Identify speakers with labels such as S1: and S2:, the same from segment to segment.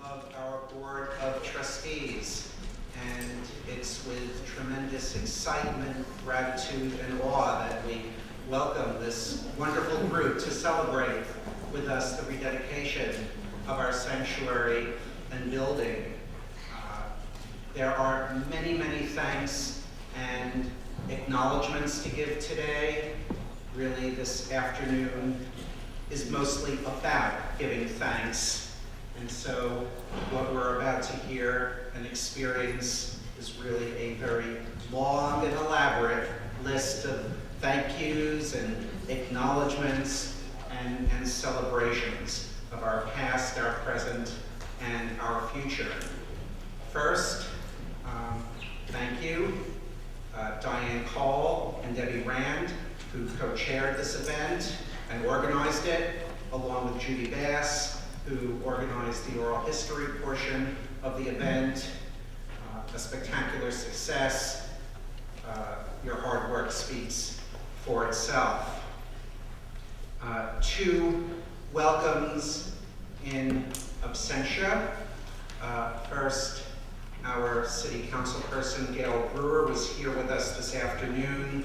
S1: of our Board of Trustees, and it's with tremendous excitement, gratitude, and awe that we welcome this wonderful group to celebrate with us the rededication of our sanctuary and building. There are many, many thanks and acknowledgments to give today. Really, this afternoon is mostly about giving thanks. And so what we're about to hear and experience is really a very long and elaborate list of thank yous and acknowledgments and celebrations of our past, our present, and our future. First, thank you, Diane Call and Debbie Rand, who co-chaired this event and organized it, along with Judy Bass, who organized the oral history portion of the event. A spectacular success. Your hard work speaks for itself. Two welcomes in absentia. First, our city council person, Gail Brewer, was here with us this afternoon,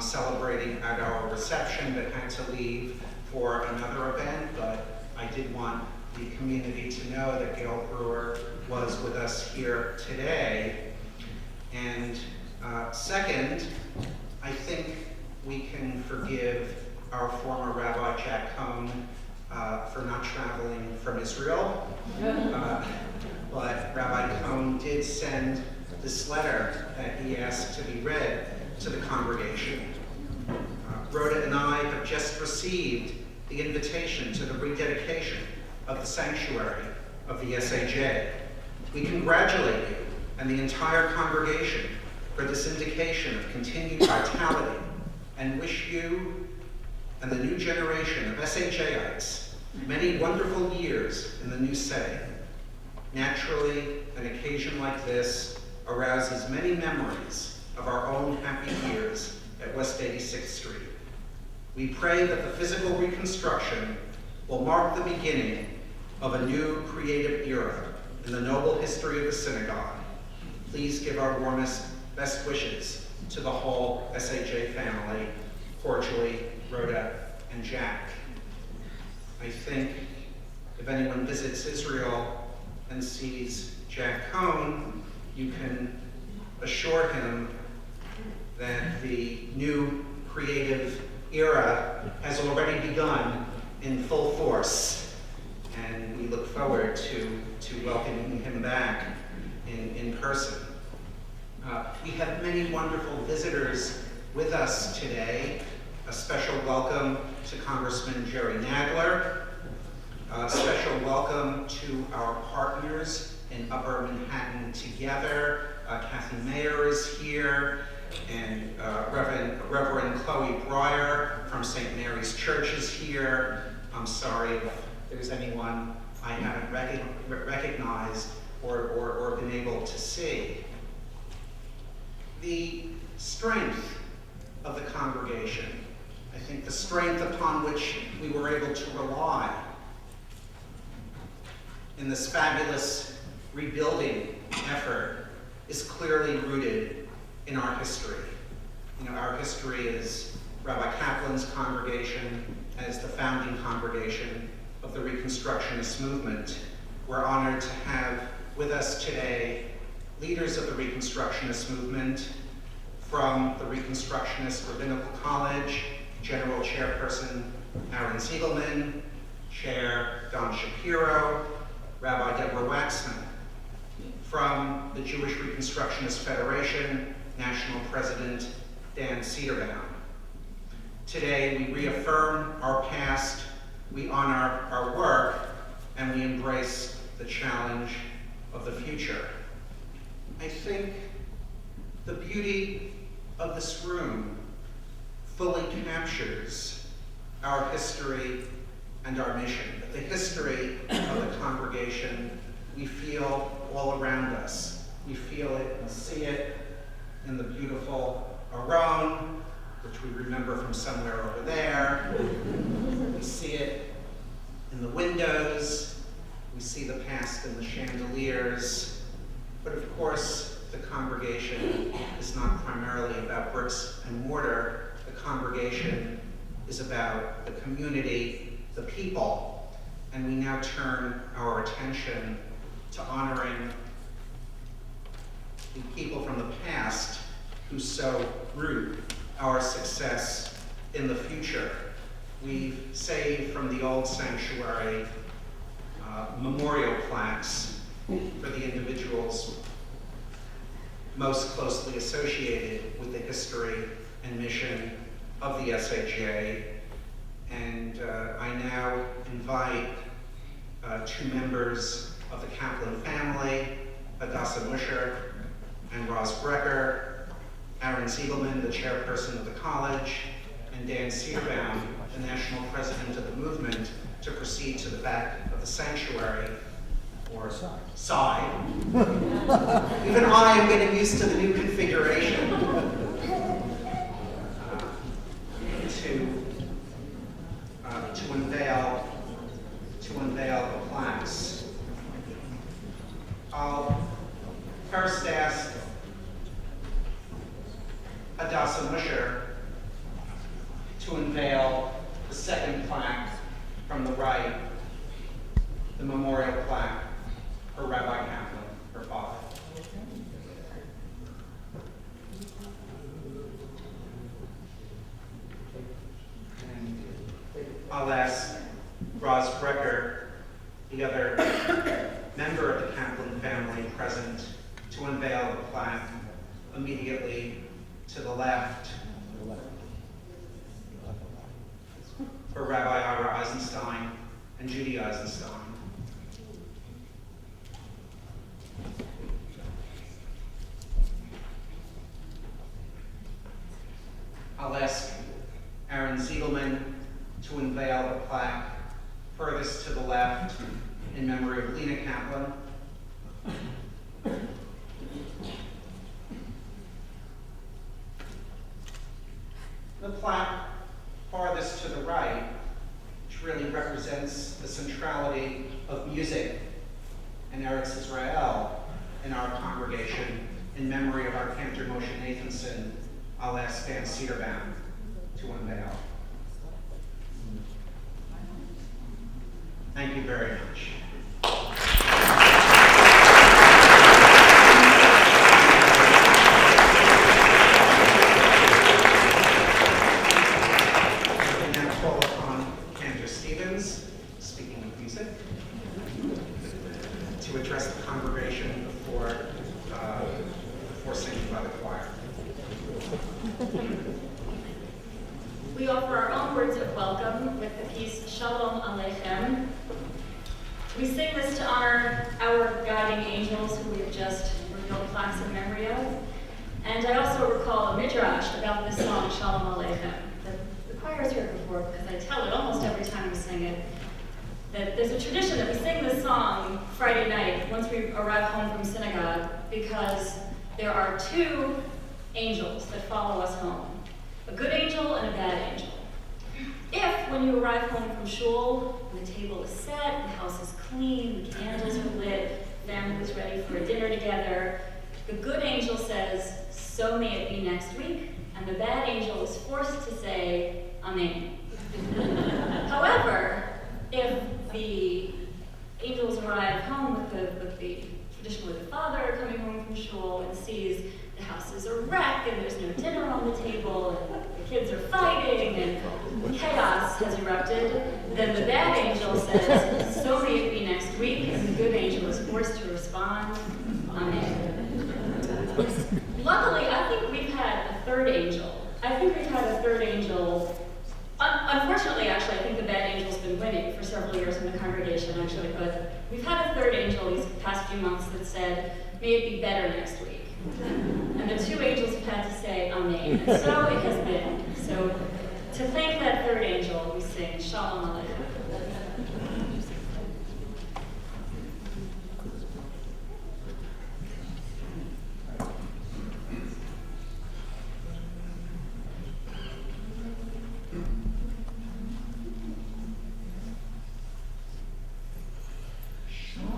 S1: celebrating at our reception, but had to leave for another event. But I did want the community to know that Gail Brewer was with us here today. And second, I think we can forgive our former Rabbi Jack Cohn for not traveling from Israel. But Rabbi Cohn did send this letter that he asked to be read to the congregation. Rhoda and I have just received the invitation to the rededication of the sanctuary of the SAJ. We congratulate you and the entire congregation for this indication of continued vitality and wish you and the new generation of SAJites many wonderful years in the new setting. Naturally, an occasion like this arouses many memories of our own happy years at West 86th Street. We pray that the physical reconstruction will mark the beginning of a new creative era in the noble history of the synagogue. Please give our warmest, best wishes to the whole SAJ family. Cordially, Rhoda and Jack. I think if anyone visits Israel and sees Jack Cohn, you can assure him that the new creative era has already begun in full force, and we look forward to welcoming him back in person. We have many wonderful visitors with us today. A special welcome to Congressman Jerry Nadler. A special welcome to our partners in Upper Manhattan Together. Kathy Mayer is here, and Reverend Chloe Breyer from St. Mary's Church is here. I'm sorry if there's anyone I haven't recognized or been able to see. The strength of the congregation, I think the strength upon which we were able to rely in this fabulous rebuilding effort, is clearly rooted in our history. You know, our history is Rabbi Kaplan's congregation as the founding congregation of the Reconstructionist movement. We're honored to have with us today leaders of the Reconstructionist movement from the Reconstructionist Rabbinical College, General Chairperson Aaron Ziegelman, Chair Don Shapiro, Rabbi Deborah Waxman. From the Jewish Reconstructionist Federation, National President Dan Cederbaum. Today, we reaffirm our past, we honor our work, and we embrace the challenge of the future. I think the beauty of this room fully captures our history and our mission. The history of the congregation we feel all around us. We feel it and see it in the beautiful Aron, which we remember from somewhere over there. We see it in the windows. We see see the past in the chandeliers, but of course, the congregation is not primarily about bricks and mortar. The congregation is about the community, the people, and we now turn our attention to honoring the people from the past who so root our success in the future. We've saved from the old sanctuary memorial plaques for the individuals most closely associated with the history and mission of the SAJ. And I now invite two members of the Kaplan family, Hadassah Musher and Roz Brecker, Aaron Siegelman, the chairperson of the college, and Dan Searbaum, the national president of the movement, to proceed to the back of the sanctuary, or side. Even I am getting used to the new configuration. To unveil the plaques. I'll first ask Hadassah Musher to unveil the second plaque from the right, the memorial plaque for Rabbi Kaplan, her father. And I'll ask Roz Brecker, the other member of the Kaplan family present, to unveil the plaque immediately to the left for Rabbi Ira Eisenstein and Judy Eisenstein. I'll ask Aaron Siegelman to unveil the plaque furthest to the left in memory of Lena Kaplan. The plaque farthest to the right, which really represents the centrality of music and Eretz Israel in our congregation, in memory of our cantor Moshe Nathanson, I'll ask Dan Searbaum to unveil. Thank you very much. To address the congregation before singing by the choir.
S2: We offer our own words of welcome with the piece Shalom Aleichem. We sing this to honor our guiding angels who we have just revealed plaques in memory of. And I also recall a midrash about this song, Shalom Aleichem, that the choir's heard before because I tell it almost every time we sing it. That there's a tradition that we sing this song Friday night once we arrive home from synagogue because there are two angels that follow us home, a good angel and a bad angel. If, when you arrive home from shul, the table is set, the house is clean, the candles are lit, family's ready for a dinner together, the good angel says, so may it be next week, and the bad angel is forced to say, Amen. However, if the angels arrive home with the traditionally the father coming home from shul and sees the house is a wreck and there's no dinner on the table and the kids are fighting and chaos has erupted, then the bad angel says, so may it be next week, and the good angel is forced to respond, Amen. Luckily, I think we've had a third angel. Unfortunately, actually, I think the bad angel's been winning for several years in the congregation, actually, but we've had a third angel these past few months that said, may it be better next week. And the two angels have had to say, Amen. And so it has been. So to thank that third angel, we sing Shalom Aleichem.
S1: Shalom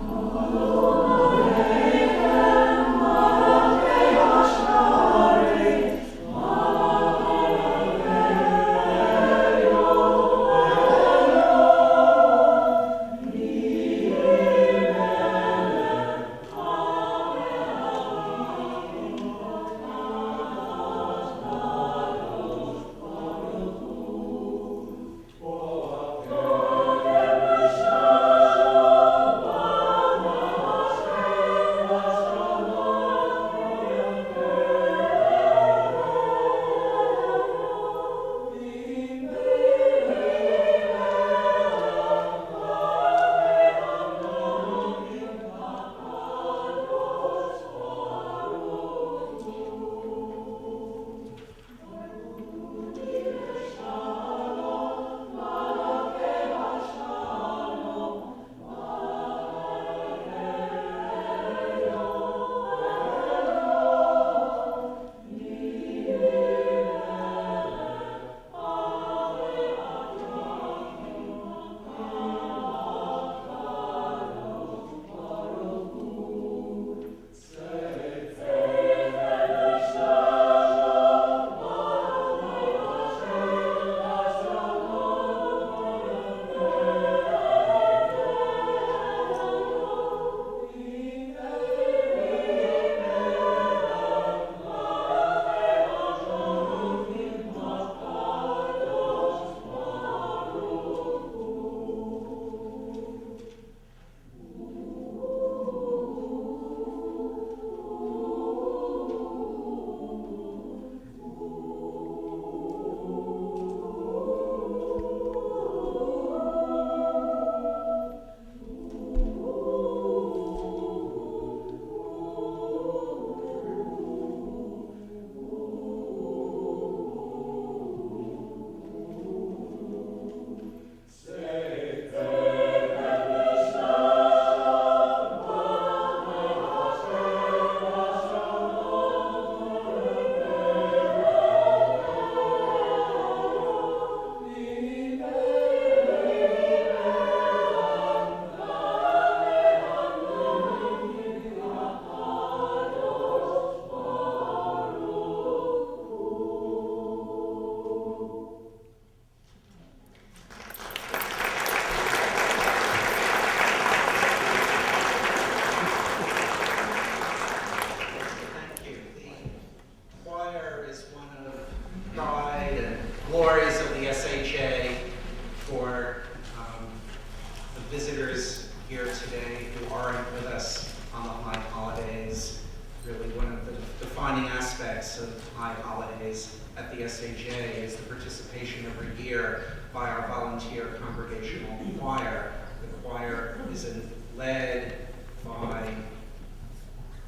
S1: leaders here today who aren't with us on the high holidays. Really one of the defining aspects of high holidays at the SAJ is the participation every year by our volunteer congregational choir. The choir is led by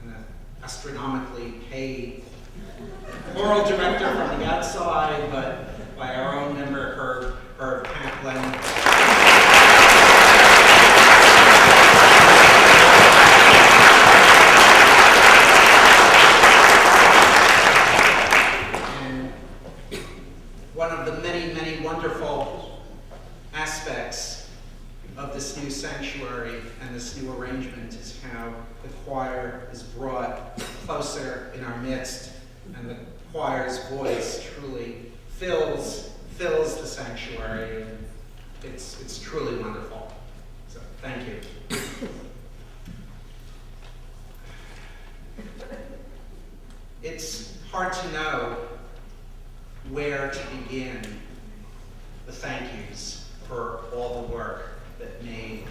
S1: an astronomically paid choral director from the outside, but by our own member, Herb Kaplan. One of the many, many wonderful aspects of this new sanctuary and this new arrangement is how the choir is brought closer in our midst, and the choir's voice truly fills the sanctuary, and it's truly wonderful. So thank you. It's hard to know where to begin the thank yous for all the work that made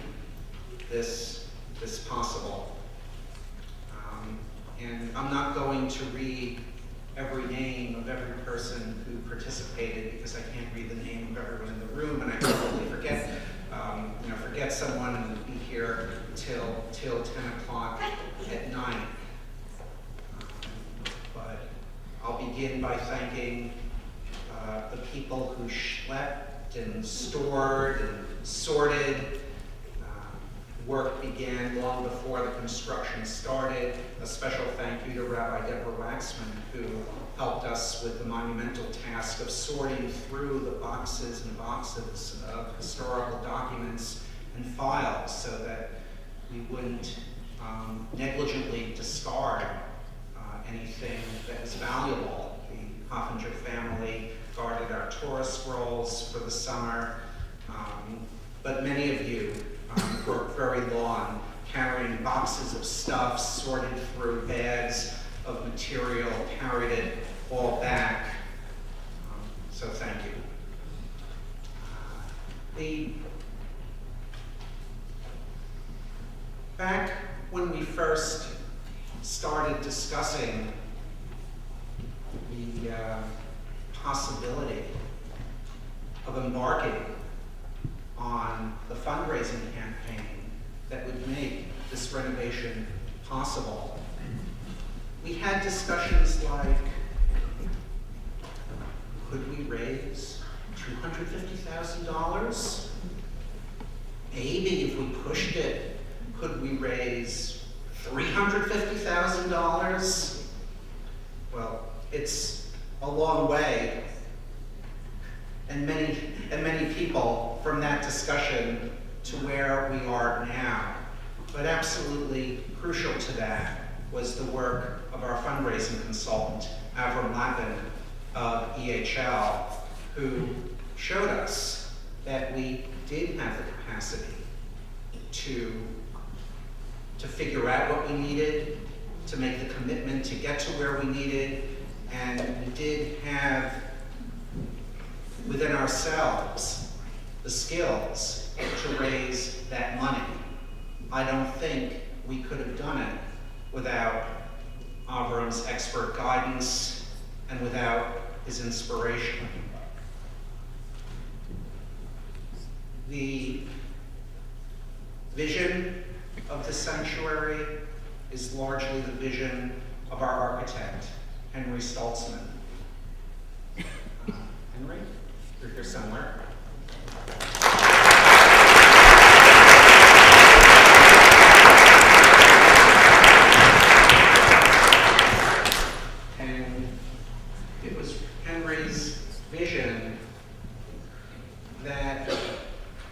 S1: this possible. And I'm not going to read every name of every person who participated because I can't read the name of everyone in the room, and I probably forget someone and be here till 10 o'clock at night. But I'll begin by thanking the people who schlepped and stored and sorted. Work began long before the construction started. A special thank you to Rabbi Deborah Waxman, who helped us with the monumental task of sorting through the boxes and boxes of historical documents and files so that we wouldn't negligently discard anything that is valuable. The Hoffinger family guarded our Torah scrolls for the summer, but many of you worked very long, carrying boxes of stuff, sorted through bags of material, carried it all back. So thank you. Back when we first started discussing the possibility of embarking on the fundraising campaign that would make this renovation possible, we had discussions like, could we raise $250,000? Maybe if we pushed it, could we raise $350,000? Well, it's a long way, and many people from that discussion to where we are now. But absolutely crucial to that was the work of our fundraising consultant, Avram Lavin of EHL, who showed us that we did have the capacity to figure out what we needed, to make the commitment to get to where we needed, and we did have within ourselves the skills to raise that money. I don't think we could have done it without Avram's expert guidance and without his inspiration. The vision of the sanctuary is largely the vision of our architect, Henry Stoltzman. Henry, you're here somewhere. And it was Henry's vision that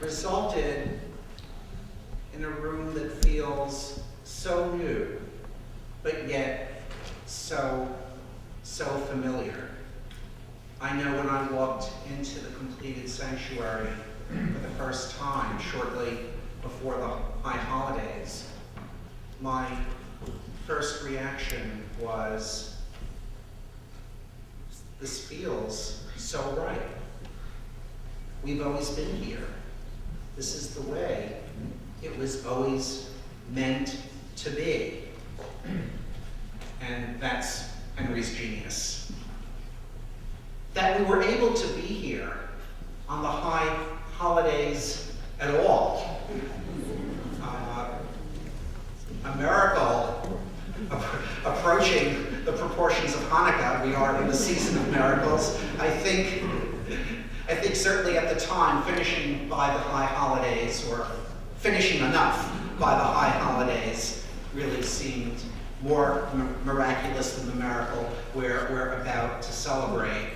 S1: resulted in a room that feels so new, but yet so familiar. I know when I walked into the completed sanctuary for the first time, shortly before the high holidays, my first reaction was, this feels so right. We've always been here. This is the way it was always meant to be. And that's Henry's genius. That we were able to be here on the high holidays at all. A miracle approaching the proportions of Hanukkah. We are in the season of miracles. I think certainly at the time, finishing by the high holidays, or finishing enough by the high holidays, really seemed more miraculous than the miracle we're about to celebrate.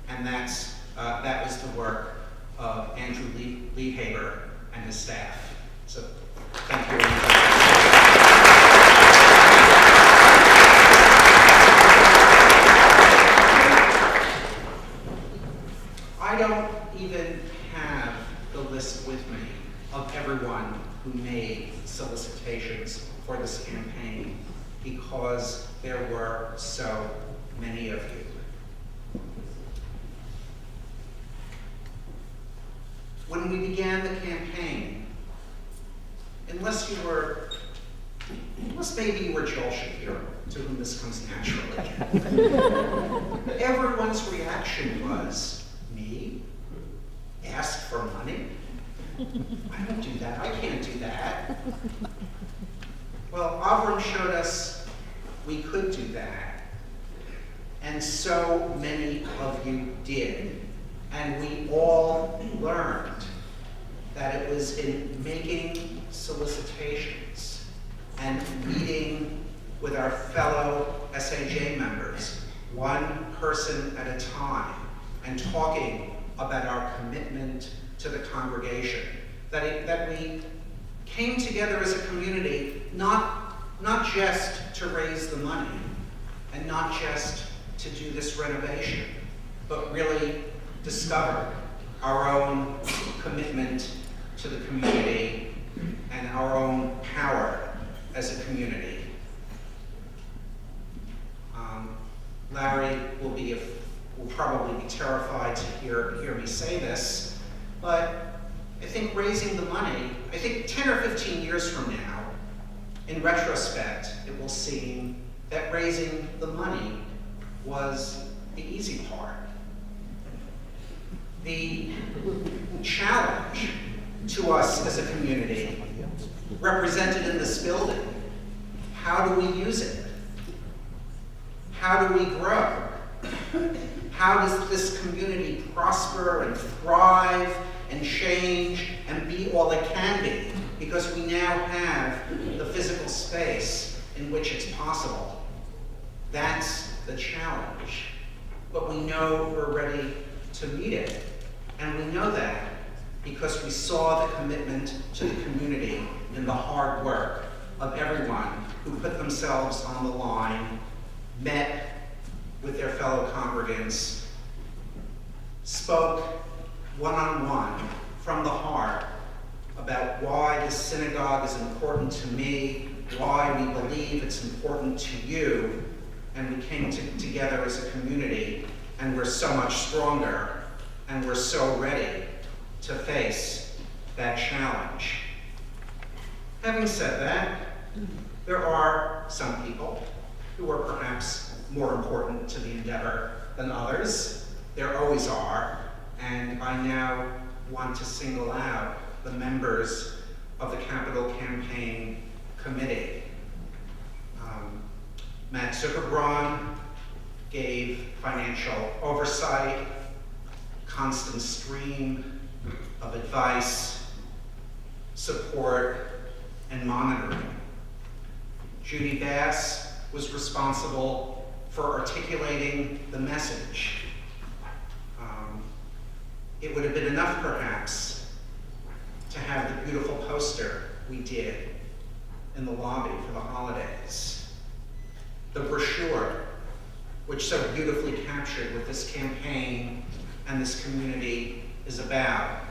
S1: And that was the work of Andrew Liebhaber and his staff. So thank you very much. I don't even have the list with me of everyone who made solicitations for this campaign, because there were so many of you. When we began the campaign, unless maybe you were Joel Shapiro, to whom this comes naturally, everyone's reaction was, me? Ask for money? I don't do that. I can't do that. Well, Avram showed us we could do that. And so many of you did. And we all learned that it was in making solicitations and meeting with our fellow SAJ members, one person at a time, and talking about our commitment to the congregation, that we came together as a community, not just to raise the money and not just to do this renovation, but really discover our own commitment to the community and our own power as a community. Larry will probably be terrified to hear me say this, but I think raising the money, I think 10 or 15 years from now, in retrospect, it will seem that raising the money was the easy part. The challenge to us as a community, represented in this building, how do we use it? How do we grow? How does this community prosper and thrive and change and be all it can be? Because we now have the physical space in which it's possible. That's the challenge. But we know we're ready to meet it. And we know that because we saw the commitment to the community in the hard work of everyone who put themselves on the line, met with their fellow congregants, spoke one-on-one from the heart about why this synagogue is important to me, why we believe it's important to you, and we came together as a community, and we're so much stronger, and we're so ready to face that challenge. Having said that, there are some people who are perhaps more important to the endeavor than others. There always are, and I now want to single out the members of the Capital Campaign Committee. Matt Zuckerbraun gave financial oversight, constant stream of advice, support, and monitoring. Judy Bass was responsible for articulating the message. It would have been enough, perhaps, to have the beautiful poster we did in the lobby for the holidays. The brochure, which so beautifully captured what this campaign and this community is about.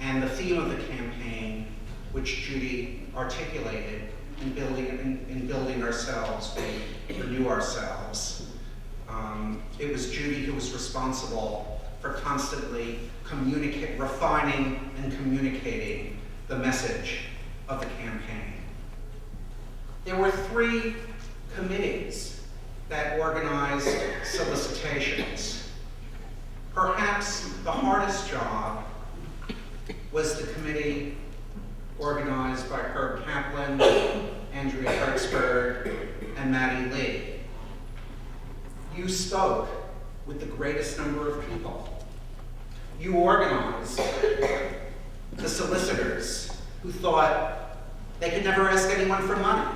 S1: And the theme of the campaign, which Judy articulated in building ourselves, we renew ourselves. It was Judy who was responsible for constantly refining and communicating the message of the campaign. There were 3 committees that organized solicitations. Perhaps the hardest job was the committee organized by Herb Kaplan, Andrea Hertzberg, and Maddie Lee. You spoke with the greatest number of people. You organized the solicitors who thought they could never ask anyone for money.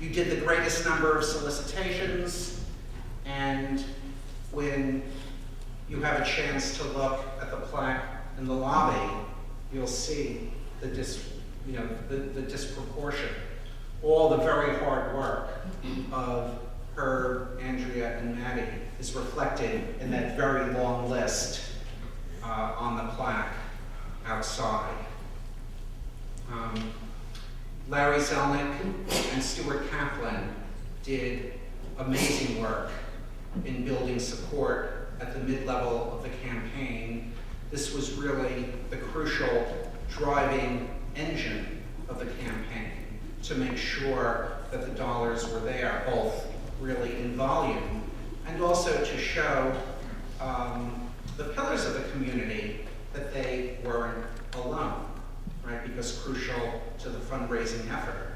S1: You did the greatest number of solicitations, and when you have a chance to look at the plaque in the lobby, you'll see the disproportion. All the very hard work of Herb, Andrea, and Maddie is reflected in that very long list on the plaque outside. Larry Zelnick and Stuart Kaplan did amazing work in building support at the mid-level of the campaign. This was really the crucial driving engine of the campaign to make sure that the dollars were there, both really in volume and also to show the pillars of the community that they weren't alone, right? Because crucial to the fundraising effort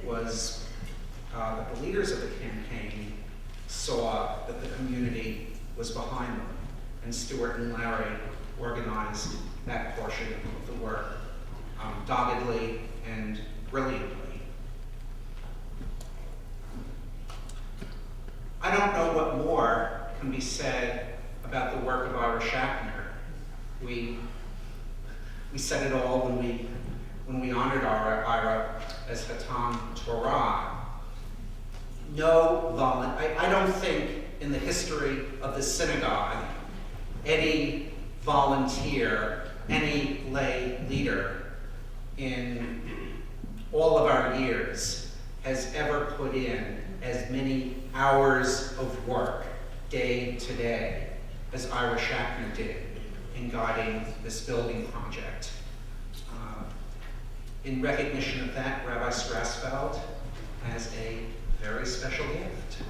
S1: was that the leaders of the campaign saw that the community was behind them, and Stuart and Larry organized that portion of the work doggedly and brilliantly. I don't know what more can be said about the work of Ira Schachner. We said it all when we honored Ira as Hatam Torah. I don't think in the history of the synagogue any volunteer, any lay leader in all of our years has ever put in as many hours of work day to day as Ira Schachner did in guiding this building project. In recognition of that, Rabbi Strassfeld has a very special gift.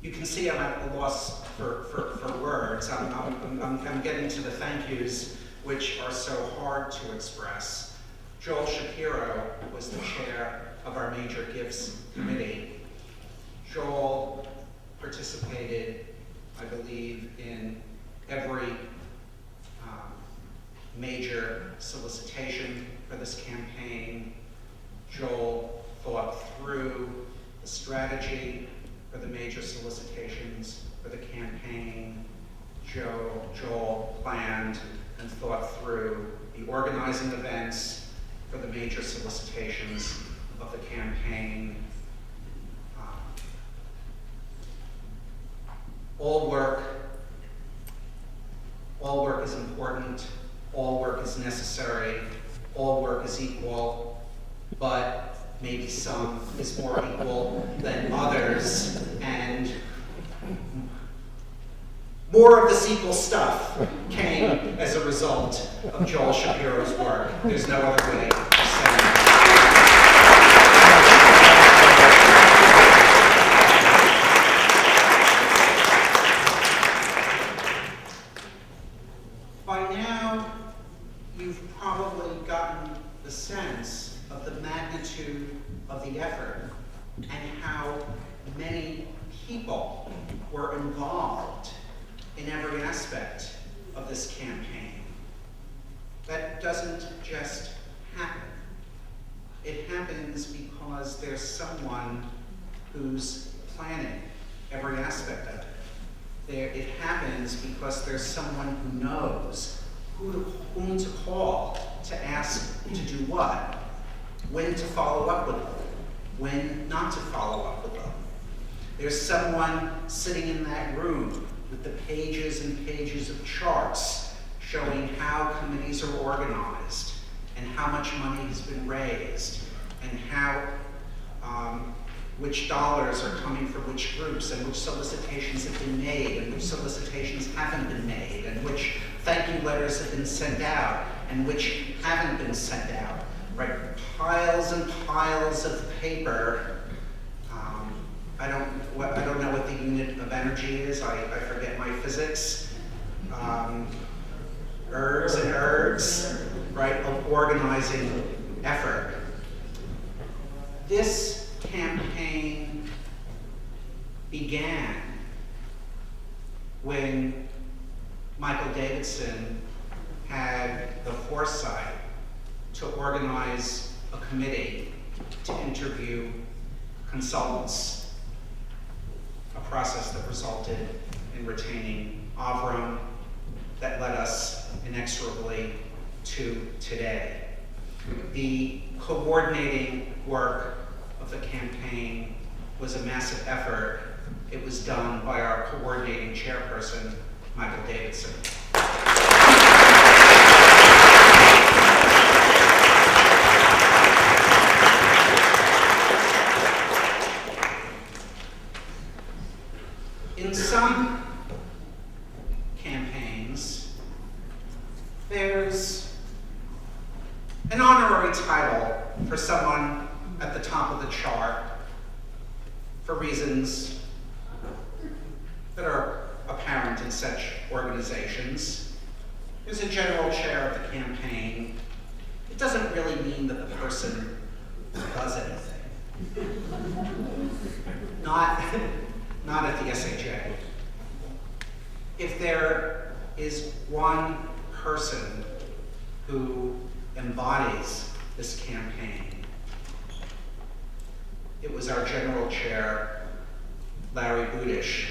S1: You can see I'm at a loss for words. I'm getting to the thank yous, which are so hard to express. Joel Shapiro was the chair of our Major Gifts Committee. Joel participated, I believe, in every major solicitation for this campaign. Joel thought through the strategy for the major solicitations for the campaign. Joel planned and thought through the organizing events for the major solicitations of the campaign. All work all work is important, all work is necessary, all work is equal, but maybe some is more equal than others, and more of this equal stuff came as a result of Joel Shapiro's work. There's no other way to say it. By now, you've probably gotten the sense of the magnitude of the effort and how many people were involved in every aspect of this campaign. That doesn't just happen. It happens because there's someone who's planning every aspect of it. It happens because there's someone who knows whom to call to ask to do what, when to follow up with them, when not to follow up with them. There's someone sitting in that room with the pages and pages of charts showing how committees are organized and how much money has been raised and how which dollars are coming from which groups and which solicitations have been made and which solicitations haven't been made and which thank you letters have been sent out and which haven't been sent out, right? Piles and piles of paper. I don't know what the unit of energy is. I forget my physics. Ergs and ergs, right, of organizing effort. This campaign began when Michael Davidson had the foresight to organize a committee to interview consultants, a process that resulted in retaining Avram, that led us inexorably to today. The coordinating work of the campaign was a massive effort. It was done by our coordinating chairperson, Michael Davidson. In some campaigns, there's an honorary title for someone at the top of the chart for reasons that are apparent in such organizations. There's a general chair of the campaign. It doesn't really mean that the person does anything. Not at the SAJ. If there is one person who embodies this campaign, it was our general chair, Larry Budish,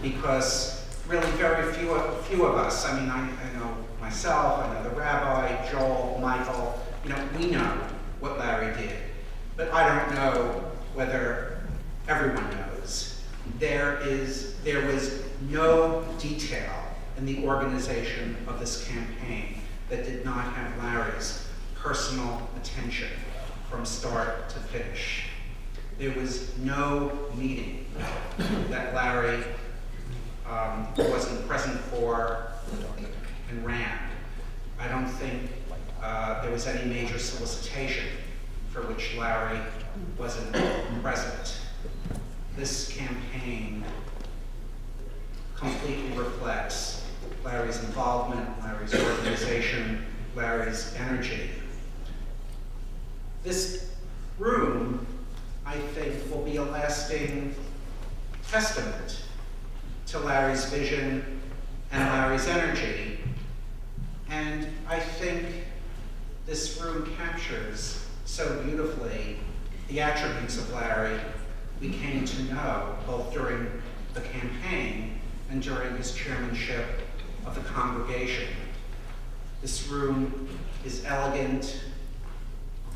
S1: because really very few of us, I mean, I know myself, I know the rabbi, Joel, Michael, we know what Larry did, but I don't know whether everyone knows. There was no detail in the organization of this campaign that did not have Larry's personal attention from start to finish. There was no meeting that Larry wasn't present for and ran. I don't think there was any major solicitation for which Larry wasn't present. This campaign completely reflects Larry's involvement, Larry's organization, Larry's energy. This room, I think, will be a lasting testament to Larry's vision and Larry's energy. And I think this room captures so beautifully the attributes of Larry we came to know both during the campaign and during his chairmanship of the congregation. This room is elegant,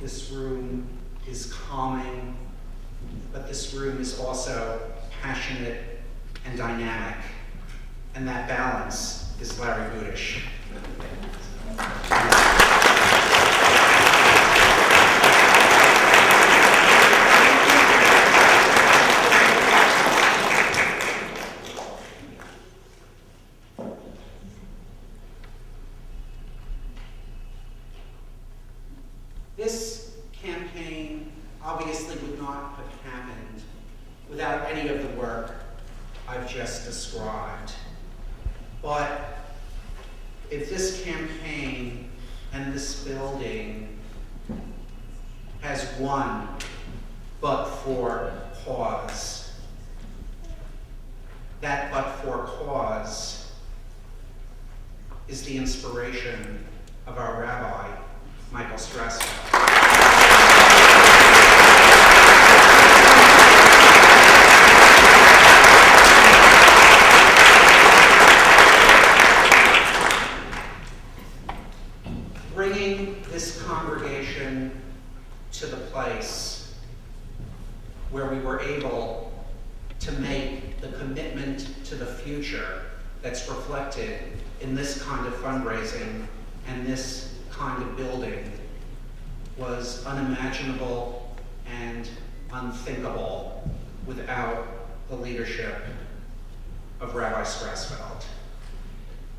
S1: this room is calming, but this room is also passionate and dynamic, and that balance is Larry Budish. This campaign obviously would not have happened without any of the work I've just described. But if this campaign and this building has one but-for cause, that but-for cause is the inspiration of our rabbi, Michael Strassfeld. Bringing this congregation to the place where we were able to make the commitment to the future that's reflected in this kind of fundraising and this kind of building was unimaginable and unthinkable without the leadership of Rabbi Strassfeld.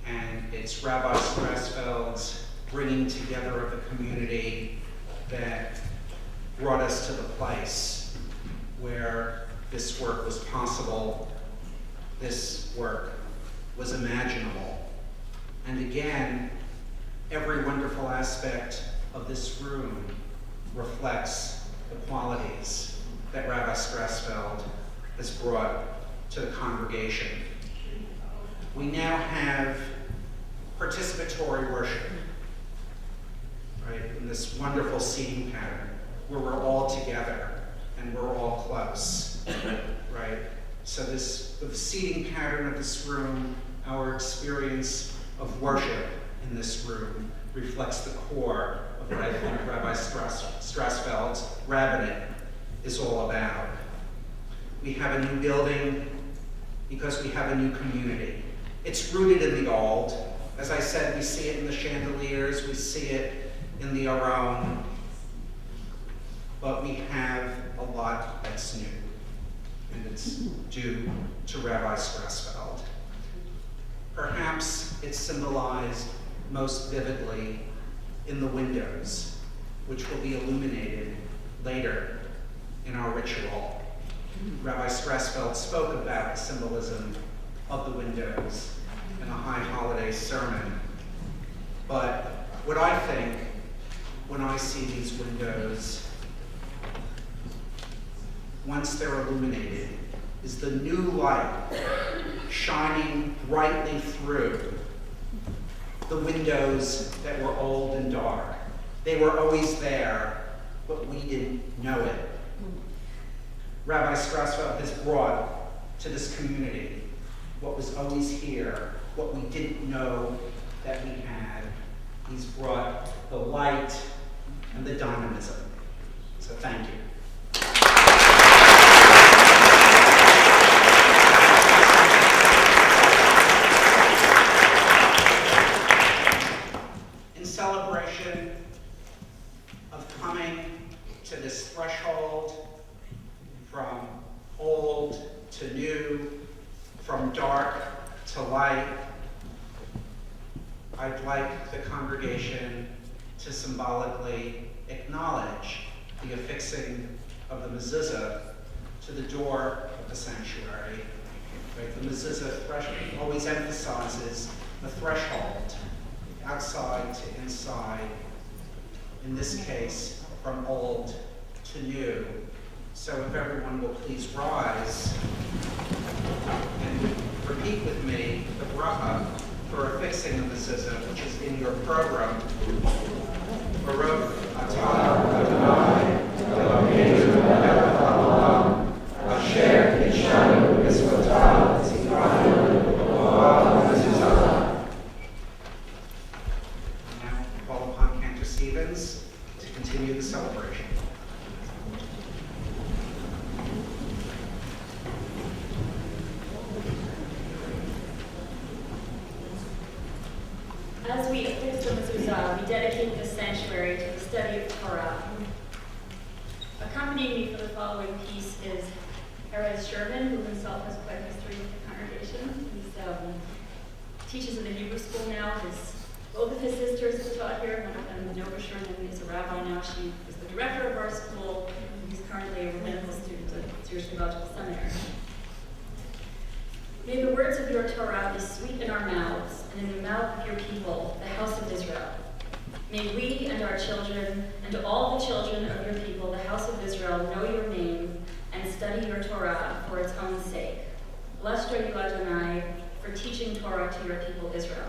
S1: And it's Rabbi Strassfeld's bringing together of the community that brought us to the place where this work was possible, this work was imaginable. And again, every wonderful aspect of this room reflects the qualities that Rabbi Strassfeld has brought to the congregation. We now have participatory worship, right, in this wonderful seating pattern where we're all together and we're all close, right? So the seating pattern of this room, our experience of worship in this room reflects the core of what I think Rabbi Strassfeld's rabbinate is all about. We have a new building because we have a new community. It's rooted in the old. As I said, we see it in the chandeliers, we see it in the aron, but we have a lot that's new, and it's due to Rabbi Strassfeld. Perhaps it's symbolized most vividly in the windows, which will be illuminated later in our ritual. Rabbi Strassfeld spoke about the symbolism of the windows in a high holiday sermon. But what I think when I see these windows, once they're illuminated, is the new light shining brightly through the windows that were old and dark. They were always there, but we didn't know it. Rabbi Strassfeld has brought to this community what was always here, what we didn't know that we had. He's brought the light and the dynamism. So thank you. In celebration of coming to this threshold from old to new, from dark to light, I'd like the congregation to symbolically acknowledge the affixing of the mezuzah to the door of the sanctuary. Right? The mezuzah always emphasizes the threshold, outside to inside, in this case, from old to new. So if everyone will please rise and repeat with me the bracha for affixing the mezuzah, which is in your program. Baruch atah Adonai Eloheinu melech haolam asher kidshanu b'mitzvotav v'tzivanu
S2: As we affix the mezuzah, we dedicate this sanctuary to the study of Torah. Accompanying me for the following piece is Erez Sherman, who himself has quite a history with the congregation. He teaches in the Hebrew school now. Both of his sisters have taught here. One of them, Nova Sherman, is a rabbi now. She is the director of our school. He's currently a rabbinical student at Jewish Theological Seminary. May the words of your Torah be sweet in our mouths and in the mouth of your people, the house of Israel. May we and our children and all the children of your people, the house of Israel, know your name and study your Torah for its own sake. Blessed are you, Adonai, for teaching Torah to your people Israel.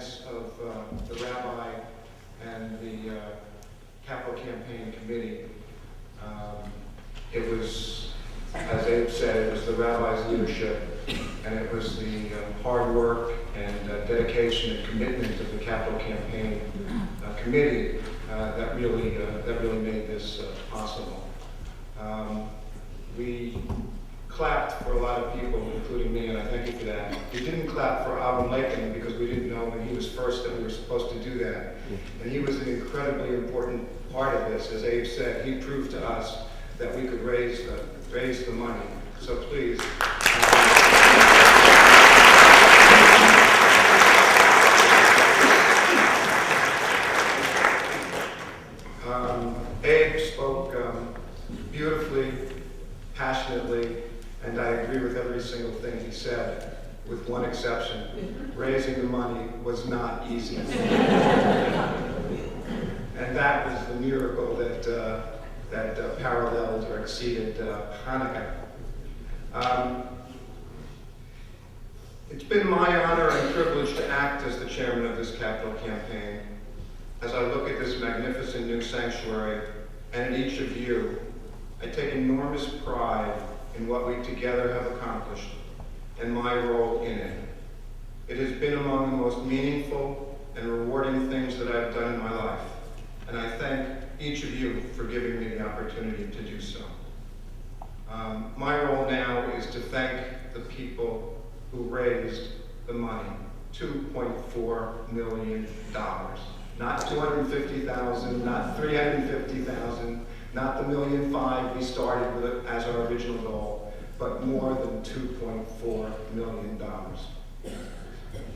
S3: thanks of the rabbi and the Capital Campaign Committee. It was, as Abe said, it was the rabbi's leadership, and it was the hard work and dedication and commitment of the Capital Campaign Committee that really made this possible. We clapped for a lot of people, including me, and I thank you for that. We didn't clap for Avram Lakin because we didn't know when he was first that we were supposed to do that. And he was an incredibly important part of this. As Abe said, he proved to us that we could raise the money. So please. Abe spoke beautifully, passionately, and I agree with every single thing he said, with one exception. Raising the money was not easy. And that was the miracle that paralleled or exceeded Hanukkah. It's been my honor and privilege to act as the chairman of this capital campaign. As I look at this magnificent new sanctuary and at each of you, I take enormous pride in what we together have accomplished and my role in it. It has been among the most meaningful and rewarding things that I've done in my life, and I thank each of you for giving me the opportunity to do so. My role now is to thank the people who raised the money, $2.4 million. Not 250,000, not 350,000, not the $1.5 million we started with as our original goal, but more than $2.4 million.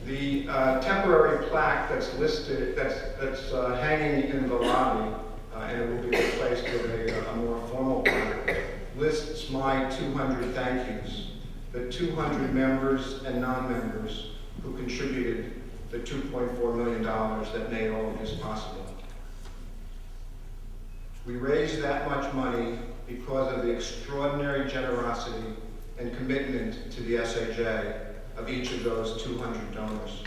S3: The temporary plaque that's listed, that's hanging in the lobby, and it will be replaced with a more formal plaque, lists my 200 thank yous, the 200 members and non-members who contributed the $2.4 million that made all of this possible. We raised that much money because of the extraordinary generosity and commitment to the SAJ of each of those 200 donors.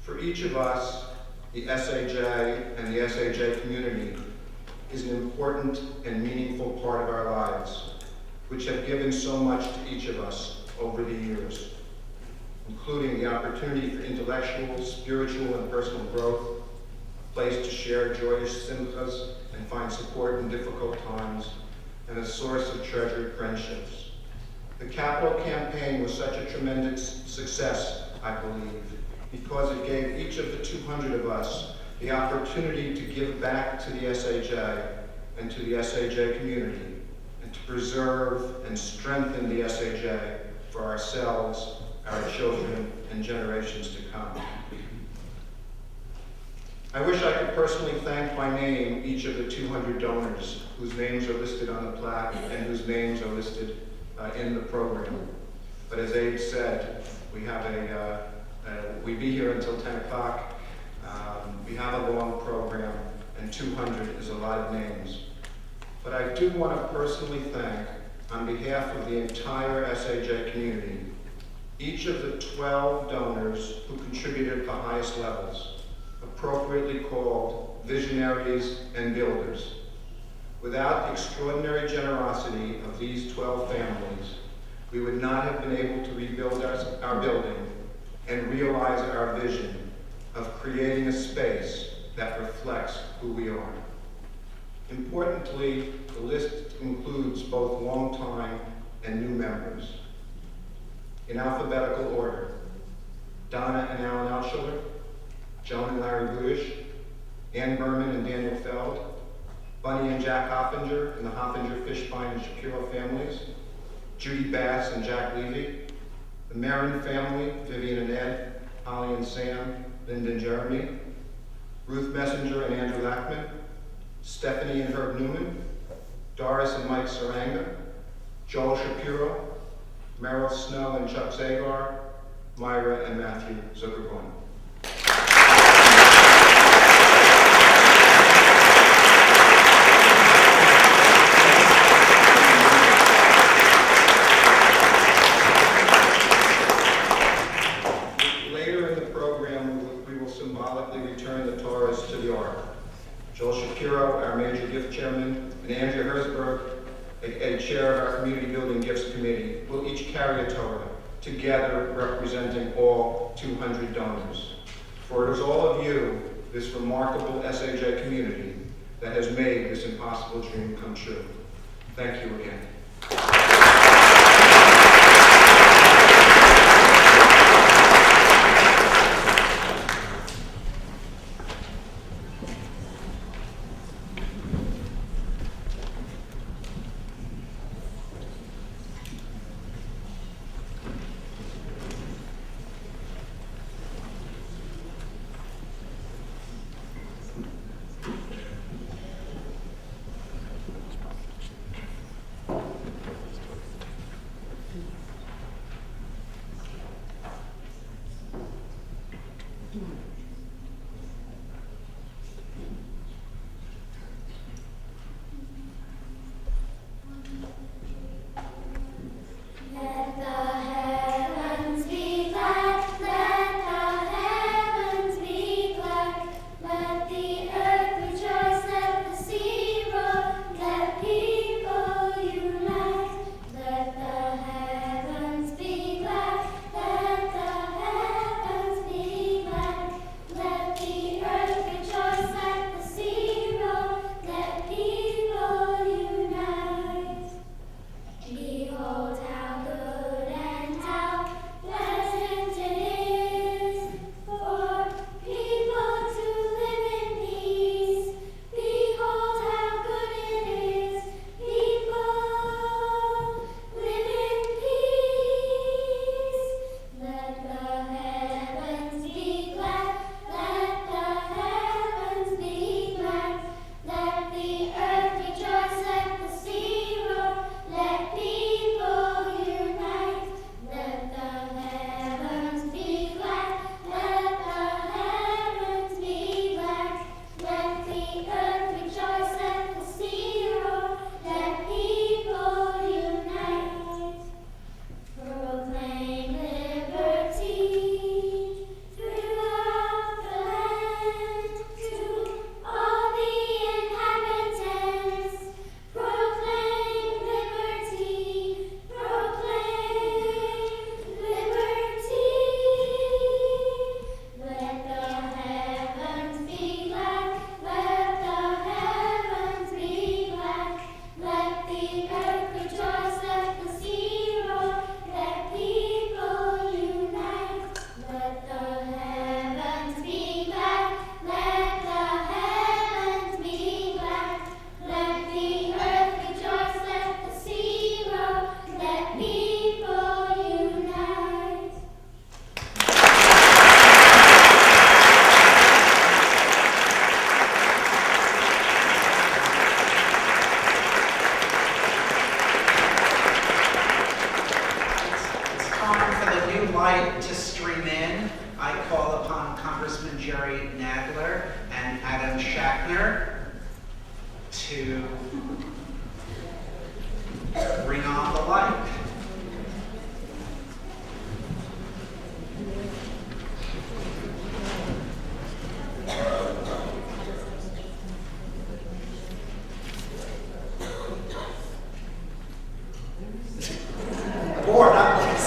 S3: For each of us, the SAJ and the SAJ community is an important and meaningful part of our lives, which have given so much to each of us over the years, including the opportunity for intellectual, spiritual, and personal growth, a place to share joyous simchas and find support in difficult times, and a source of treasured friendships. The Capital Campaign was such a tremendous success, I believe, because it gave each of the 200 of us the opportunity to give back to the SAJ and to the SAJ community, and to preserve and strengthen the SAJ for ourselves, our children, and generations to come. I wish I could personally thank by name each of the 200 donors whose names are listed on the plaque and whose names are listed in the program. But as Abe said, we'd be here until 10 o'clock. We have a long program, and 200 is a lot of names. But I do want to personally thank, on behalf of the entire SAJ community, each of the 12 donors who contributed at the highest levels, appropriately called visionaries and builders. Without the extraordinary generosity of these 12 families, we would not have been able to rebuild our building and realize our vision of creating a space that reflects who we are. Importantly, the list includes both longtime and new members. In alphabetical order, Donna and Alan Altschuler, Joan and Larry Budish, Ann Berman and Daniel Feld, Bunny and Jack Hoffinger and the Hoffinger, Fishbein, and Shapiro families, Judy Bass and Jack Levy, the Marin family, Vivian and Ed, Holly and Sam, Linda and Jeremy, Ruth Messenger and Andrew Lackman, Stephanie and Herb Newman, Doris and Mike Saranga, Joel Shapiro, Meryl Snow and Chuck Zagar, Myra and Matthew Zuckerborn. Later in the program, we Chairman, and Andrea Herzberg, a chair of our Community Building Gifts Committee, will each carry a Torah, together representing all 200 donors. For it is all of you, this remarkable SAJ community, that has made this impossible dream come true. Thank you again.
S1: To bring on the light. Or not this.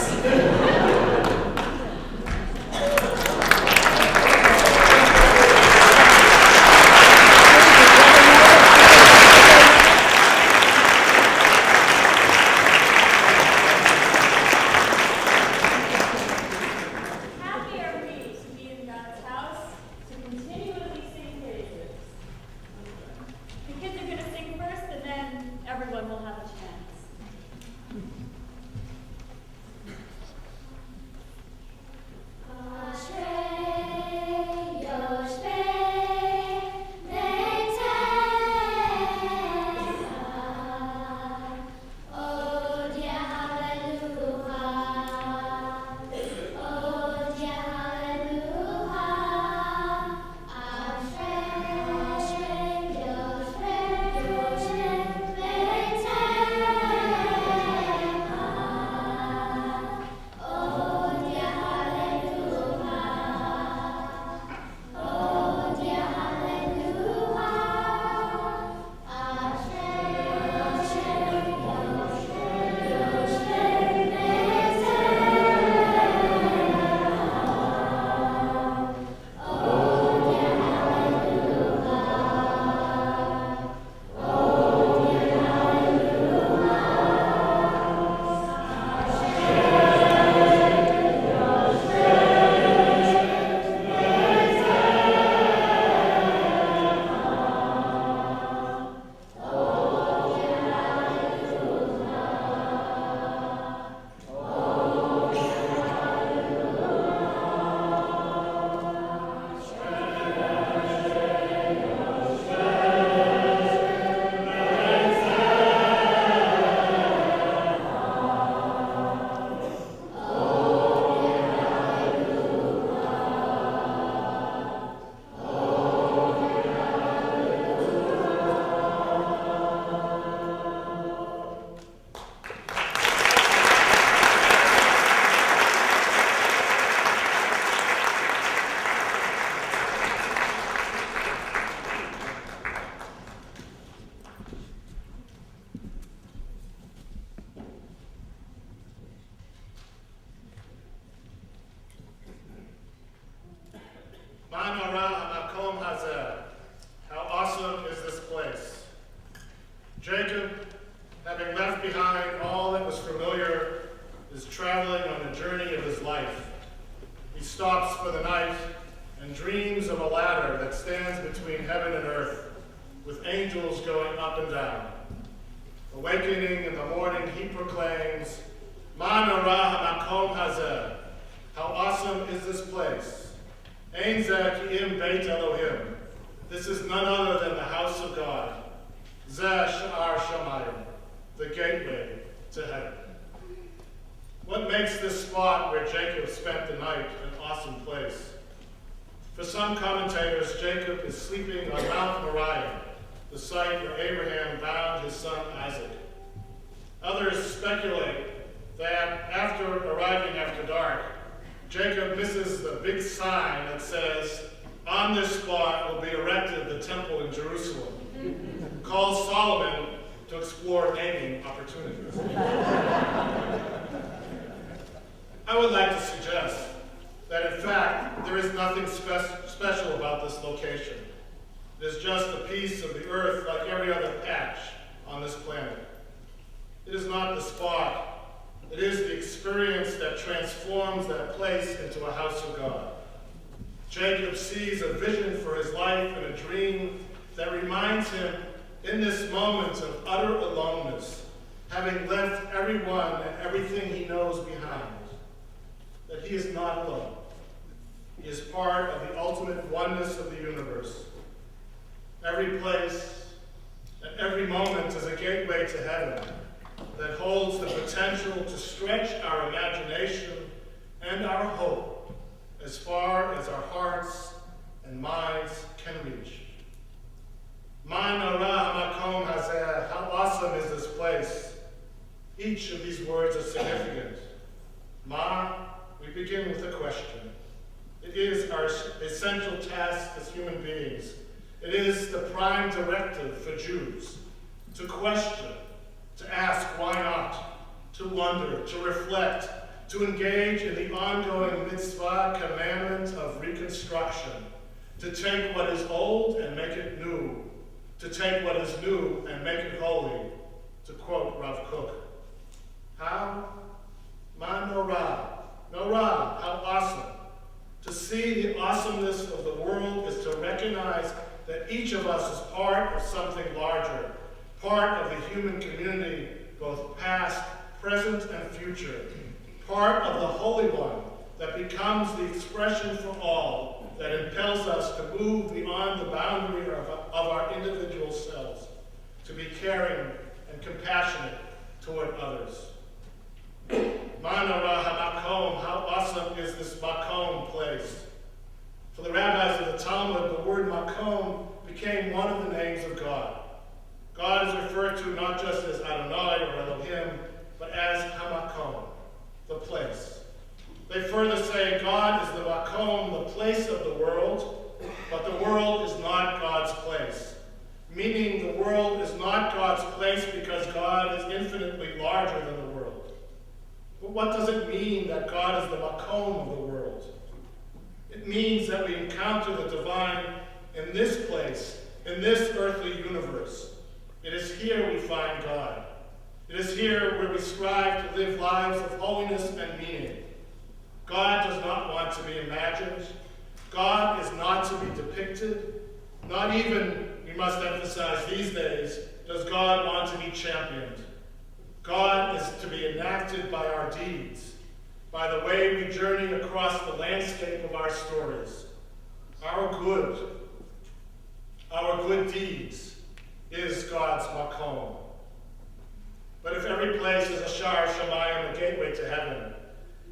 S4: Jacob, having left behind all that was familiar, is traveling on the journey of his life. He stops for the night and dreams of a ladder that stands between heaven and earth, with angels going up and down. Awakening in the morning, he proclaims, "Ma nora hamakom hazeh." How awesome is this place? Ein zeh ki im beit Elohim. This is none other than the house of God. Zeh sha'ar shamayim, the gateway to heaven. What makes this spot where Jacob spent the night an awesome place? For some commentators, Jacob is sleeping on Mount Moriah, the site where Abraham bound his son Isaac. Others speculate that after arriving after dark, Jacob misses the big sign that says, "On this spot will be erected the temple in Jerusalem." Calls Solomon to explore naming opportunities. I would like to suggest that in fact, there is nothing special about this location. It is just a piece of the earth like every other patch on this planet. It is not the spot. It is the experience that transforms that place into a house of God. Jacob sees a vision for his life and a dream that reminds him in this moment of utter aloneness, having left everyone and everything he knows behind, that he is not alone. He is part of the ultimate oneness of the universe. Every place and every moment is a gateway to heaven that holds the potential to stretch our imagination and our hope as far as our hearts and minds can reach. Ma nora hamakom hazeh, how awesome is this place? Each of these words are significant. Ma, we begin with a question. It is our essential task as human beings. It is the prime directive for Jews to question, to ask why not, to wonder, to reflect, to engage in the ongoing mitzvah commandment of reconstruction, to take what is old and make it new, to take what is new and make it holy, to quote Rav Kook. How? Ma nora, nora, how awesome. To see the awesomeness of the world is to recognize that each of us is part of something larger, part of the human community, both past, present, and future, part of the Holy One that becomes the expression for all that impels us to move beyond the boundary of our individual selves, to be caring and compassionate toward others. Ma nora hamakom, how awesome is this makom place? For the rabbis of the Talmud, the word makom became one of the names of God. God is referred to not just as Adonai or Elohim, but as hamakom, the place. They further say God is the makom, the place of the world, but the world is not God's place. Meaning the world is not God's place because God is infinitely larger than the world. But what does it mean that God is the makom of the world? It means that we encounter the divine in this place, in this earthly universe. It is here we find God. It is here where we strive to live lives of holiness and meaning. God does not want to be imagined. God is not to be depicted. Not even, we must emphasize these days, does God want to be championed. God is to be enacted by our deeds, by the way we journey across the landscape of our stories. Our good deeds is God's makom. But if every place is a shar shamayim, a gateway to heaven,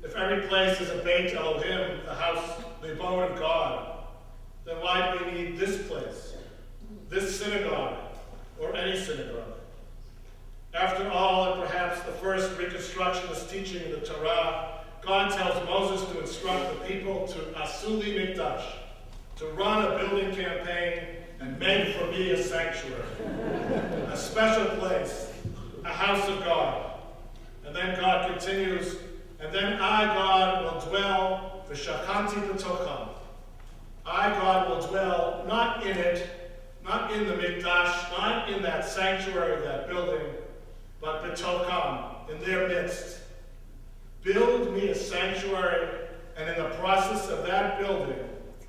S4: if every place is a beit Elohim, the house, the abode of God, then why do we need this place, this synagogue, or any synagogue? After all, and perhaps the first Reconstructionist teaching in the Torah, God tells Moses to instruct the people to asuli mikdash, to run a building campaign and make for me a sanctuary, a special place, a house of God. And then God continues, and then I, God, will dwell, v'shakanti b'tocham. I, God, will dwell not in it, not in the Mikdash, not in that sanctuary, that building, but betokam, in their midst. Build me a sanctuary, and in the process of that building,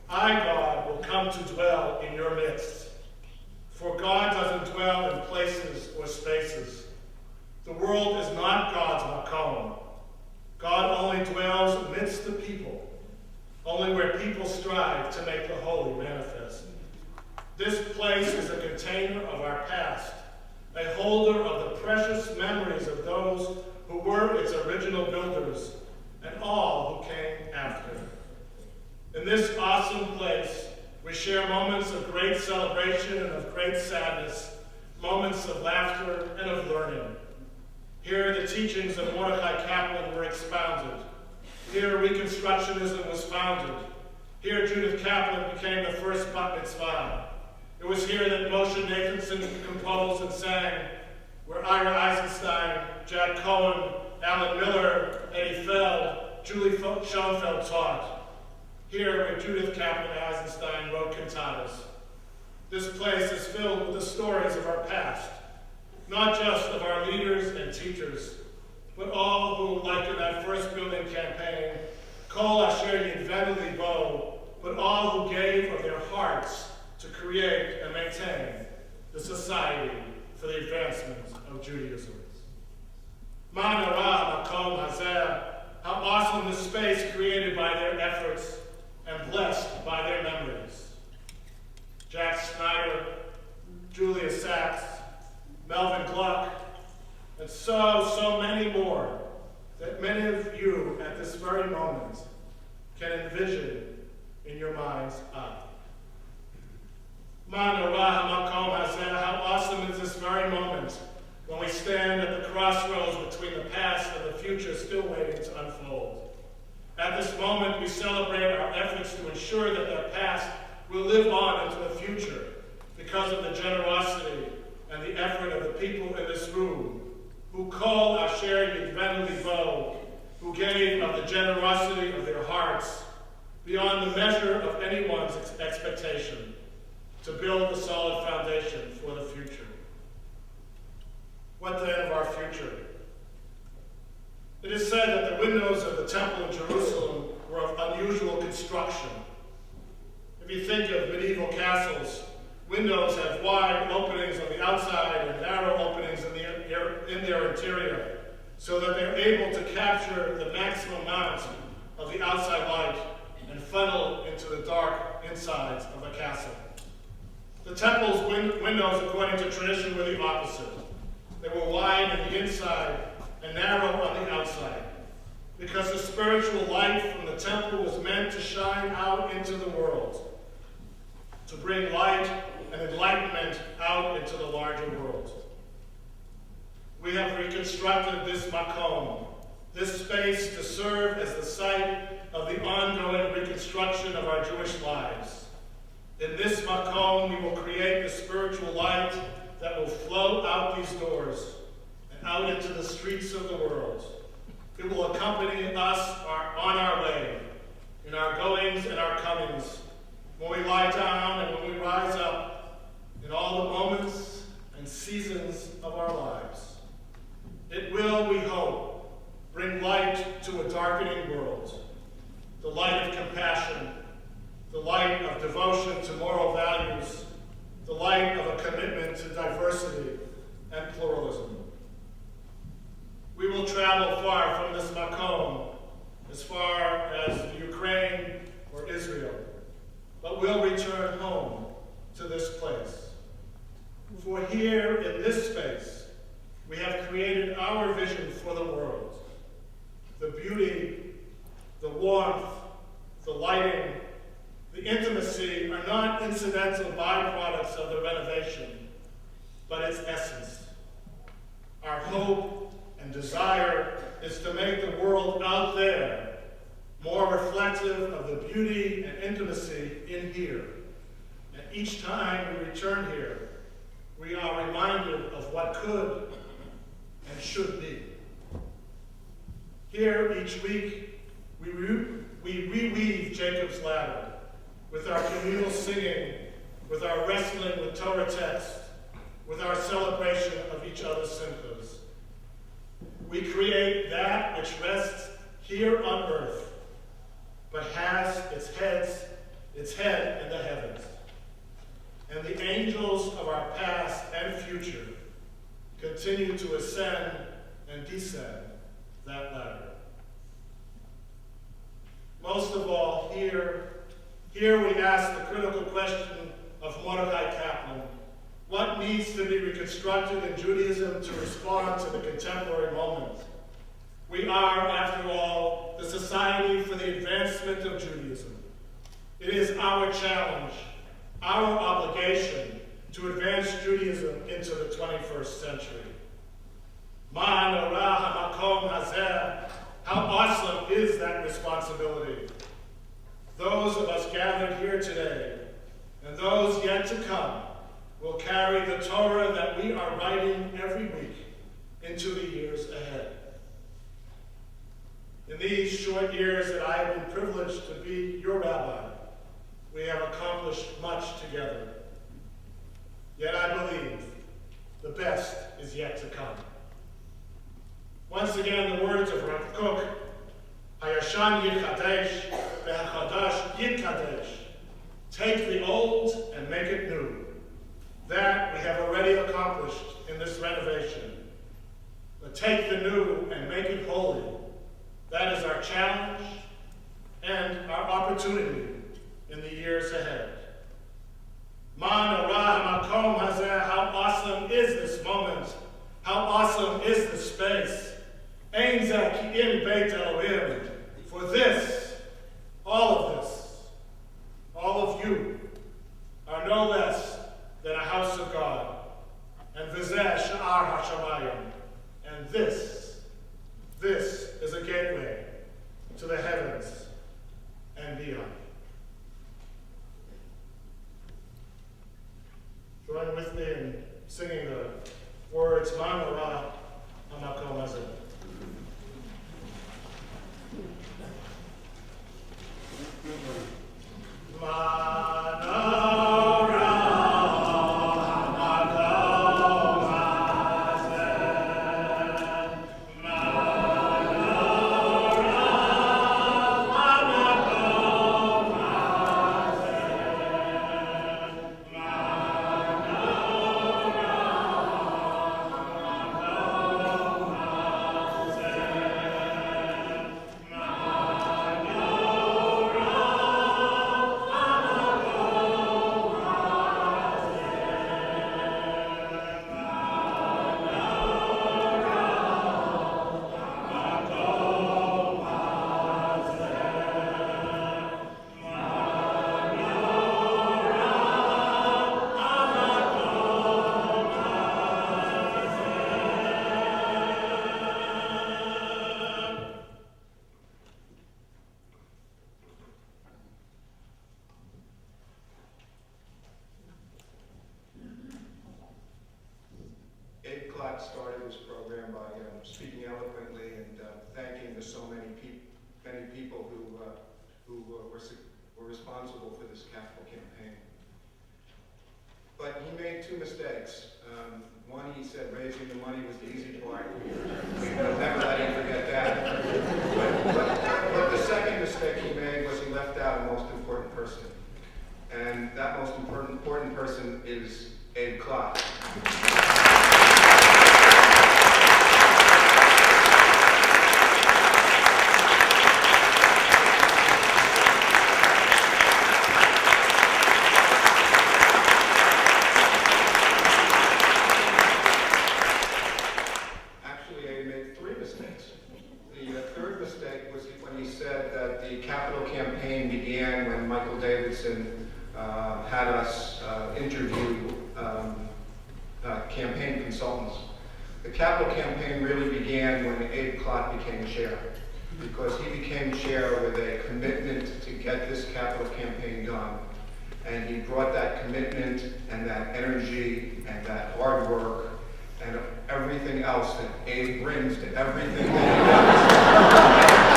S4: I, God, will come to dwell in your midst. For God doesn't dwell in places or spaces. The world is not God's makom. God only dwells amidst the people, only where people strive to make the holy manifest. This place is a container of our past, a holder of the precious memories of those who were its original builders and all who came after. In this awesome place, we share moments of great celebration and of great sadness, moments of laughter and of learning. Here, the teachings of Mordechai Kaplan were expounded. Here, Reconstructionism was founded. Here, Judith Kaplan became the first bat mitzvah. It was here that Moshe Nathanson composed and sang, where Ira Eisenstein, Jack Cohen, Alan Miller, Eddie Feld, Julie Schoenfeld taught. Here, where Judith Kaplan Eisenstein wrote cantatas. This place is filled with the stories of our past, not just of our leaders and teachers, but all who, like in that first building campaign, Kol Asher Yidvenu Libo, but all who gave of their hearts to create and maintain the society for the advancement of Judaism. Ma nora makom hazeh, how awesome the space created by their efforts and blessed by their memories. Jack Snyder, Julia Sachs, Melvin Gluck, and so many more that many of you at this very moment can envision in your mind's eye. Ma nora hamakom hazeh, how awesome is this very moment when we stand at the crossroads between the past and the future still waiting to unfold. At this moment, we celebrate our efforts to ensure that that past will live on into the future because of the generosity and the effort of the people in this room who call Asher Yidvenu Libo, who gave of the generosity of their hearts beyond the measure of anyone's expectation to build a solid foundation for the future. What then of our future? It is said that the windows of the temple in Jerusalem were of unusual construction. If you think of medieval castles, windows have wide openings on the outside and narrow openings in their interior, so that they're able to capture the maximum amount of the outside light and funnel into the dark insides of the castle. The temple's windows, according to tradition, were the opposite. They were wide on the inside and narrow on the outside, because the spiritual light from the temple was meant to shine out into the world, to bring light and enlightenment out into the larger world. We have reconstructed this makom, this space, to serve as the site of the ongoing reconstruction of our Jewish lives. In this makom, we will create the spiritual light that will flow out these doors and out into the streets of the world. It will accompany us on our way, in our goings and our comings, when we lie down and when we rise up, in all the moments and seasons of our lives. It will, we hope, bring light to a darkening world, the light of compassion, the light of devotion to moral values, the light of a commitment to diversity and pluralism. We will travel far from this makom, as far as Ukraine or Israel, but we'll return home to this place. For here in this space, we have created our vision for the world. The beauty, the warmth, the lighting, the intimacy are not incidental byproducts of the renovation, but its essence. Our hope and desire is to make the world out there more reflective of the beauty and intimacy in here. And each time we return here, we are reminded of what could and should be. Here each week, we reweave Jacob's ladder with our communal singing with our wrestling with Torah text, with our celebration of each other's simchas. We create that which rests here on earth, but has its head in the heavens. And the angels of our past and future continue to ascend and descend that ladder. Most of all, here we ask the critical question of Mordecai Kaplan: what needs to be reconstructed in Judaism to respond to the contemporary moment? We are, after all, the Society for the Advancement of Judaism. It is our challenge, our obligation, to advance Judaism into the 21st century. Ma nora hamakom hazeh, how awesome is that responsibility? Those of us gathered here today, and those yet to come, will carry the Torah that we are writing every week into the years ahead. In these short years that I have been privileged to be your rabbi, we have accomplished much together. Yet I believe the best is yet to come. Once again, the words of Rav Kook, Hayashan Yitkadesh, V'Hachadash Yitkadesh. Take the old and make it new. That we have already accomplished in this renovation. But take the new and make it holy. That is our challenge and our opportunity in the years ahead. Ma nora hamakom hazeh, how awesome is this moment? How awesome is this space? Ein zeh ki im beit Elohim. For this, all of you, are no less than a house of God. And v'zeh sha'ar hashamayim. And this is a gateway to the heavens and beyond. Join with me in singing the words, Ma nora hamakom hazeh. Ma nora hamakom hazeh. Ma nora hamakom hazeh. Ma
S3: started this program by speaking eloquently and thanking the so many people who were responsible for this capital campaign. But he made two mistakes. One, he said raising the money was the easy part. We'll never let him forget that. But the second mistake he made was he left out a most important person. And that most important person is Abe Clark. Had us interview campaign consultants. The capital campaign really began when Abe Klott became chair, because he became chair with a commitment to get this capital campaign done. And he brought that commitment and that energy and that hard work and everything else that Abe brings to everything that he does.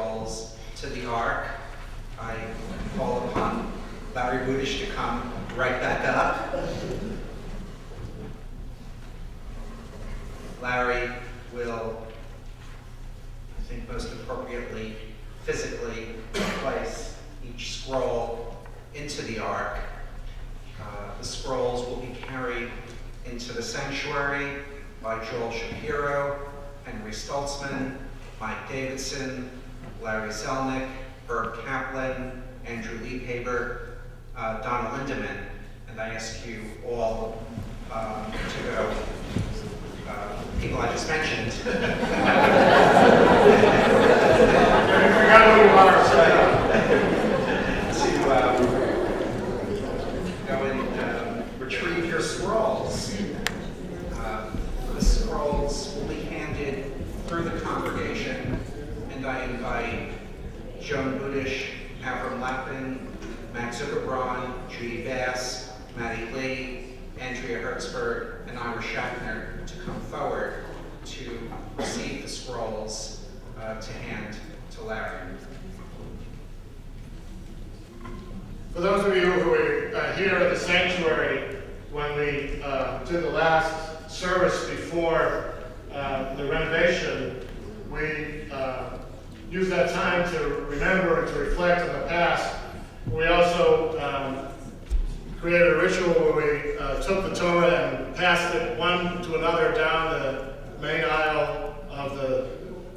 S1: scrolls to the ark, I call upon Larry Budish to come right back up. Larry will, I think most appropriately, physically place each scroll into the ark. The scrolls will be carried into the sanctuary by Joel Shapiro, Henry Stoltzman, Mike Davidson, Larry Zelnick, Herb Kaplan, Andrew Liebhaber, Donna Lindemann, and I ask you all to go, people I just mentioned.
S4: I forgot who you are,
S1: To go and retrieve your scrolls. The scrolls will be handed through the congregation, and I invite Joan Budish, Avram Lappin, Max Zuckerbraun, Judy Bass, Maddie Lee, Andrea Hertzberg, and Ira Shatner to come forward to receive the scrolls to hand to Larry.
S4: For those of you who were here at the sanctuary when we did the last service before the renovation, we used that time to remember and to reflect on the past. We also created a ritual where we took the Torah and passed it one to another down the main aisle of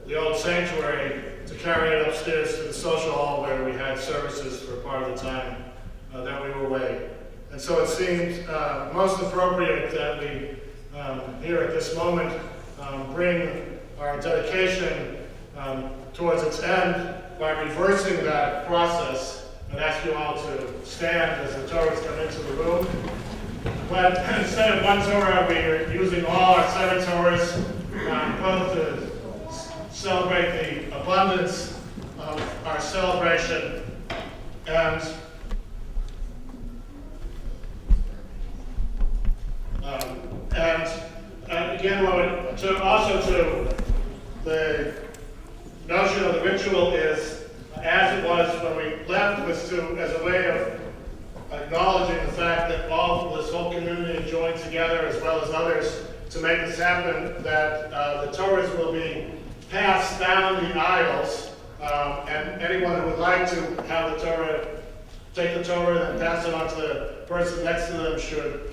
S4: the old sanctuary to carry it upstairs to the social hall where we had services for part of the time that we were away. And so it seemed most appropriate that we, here at this moment, bring our dedication towards its end by reversing that process. I'd ask you all to stand as the Torahs come into the room. But instead of one Torah, we are using all our 7 Torahs, both to celebrate the abundance of our celebration and again, also to the notion of the ritual is, as it was when we left, was as a way of acknowledging the fact that this whole community joined together, as well as others, to make this happen, that the Torahs will be passed down the aisles, and anyone who would like to have the Torah, take the Torah and pass it on to the person next to them should